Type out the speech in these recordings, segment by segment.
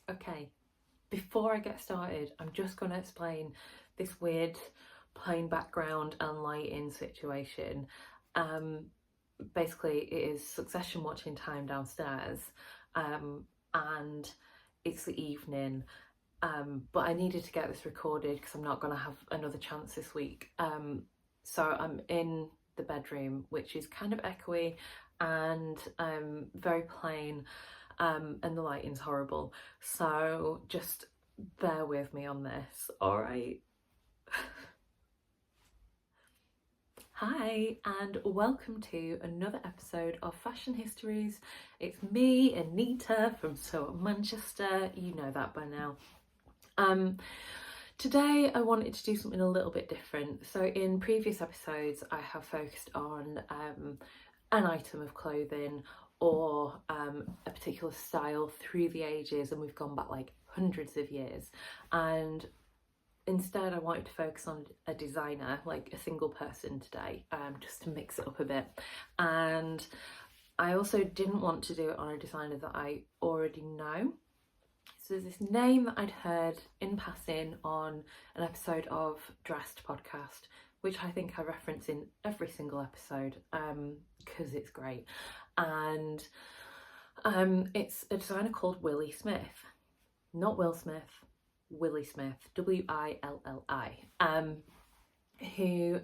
Okay, before I get started, I'm just going to explain this weird plain background and lighting situation. Basically, it is Succession watching time downstairs, and it's the evening. But I needed to get this recorded because I'm not going to have another chance this week. So I'm in the bedroom, which is kind of echoey and very plain, and the lighting's horrible. So just bear with me on this, all right? Hi, and welcome to another episode of Fashion Histories. It's me, Anita from Manchester. You know that by now. Today I wanted to do something a little bit different. So in previous episodes I have focused on an item of clothing or a particular style through the ages, and we've gone back like hundreds of years, and instead I wanted to focus on a designer, like a single person today, just to mix it up a bit. And I also didn't want to do it on a designer that I already know. So there's this name that I'd heard in passing on an episode of Dressed podcast, which I think I reference in every single episode because it's great. And it's a designer called Willi Smith, not Will Smith, Willi Smith, Willi, who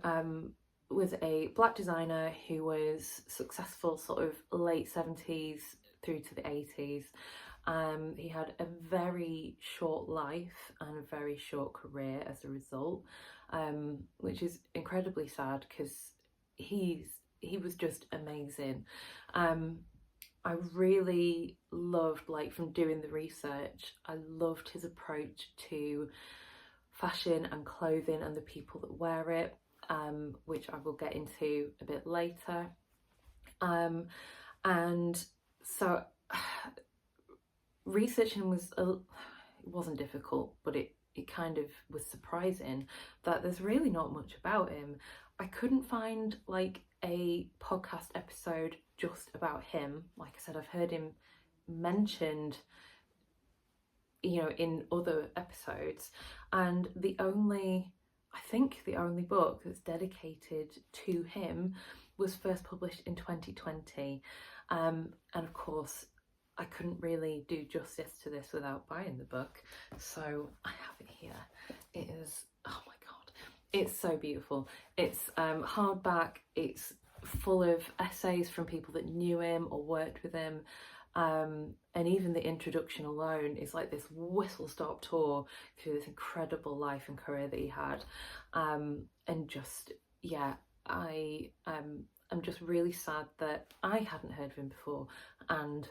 was a black designer who was successful sort of late 70s through to the 80s. He had a very short life and a very short career as a result, which is incredibly sad because he was just amazing. I really loved, like, from doing the research, I loved his approach to fashion and clothing and the people that wear it, which I will get into a bit later. And so researching it wasn't difficult, but it kind of was surprising that there's really not much about him. I couldn't find like a podcast episode just about him. Like I said, I've heard him mentioned, in other episodes, and I think the only book that's dedicated to him was first published in 2020, and of course I couldn't really do justice to this without buying the book, so I have it here. It is, oh my god, it's so beautiful. It's hardback, it's full of essays from people that knew him or worked with him, and even the introduction alone is like this whistle-stop tour through this incredible life and career that he had, and just, yeah, I'm just really sad that I hadn't heard of him before, and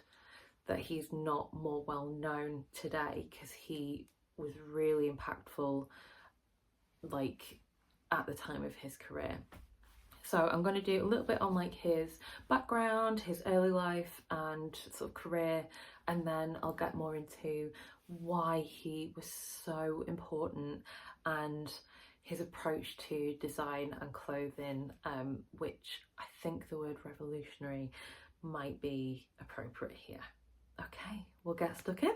that he's not more well known today, because he was really impactful, like, at the time of his career. So I'm going to do a little bit on like his background, his early life and sort of career, and then I'll get more into why he was so important and his approach to design and clothing, which I think the word revolutionary might be appropriate here. Okay, we'll get stuck in.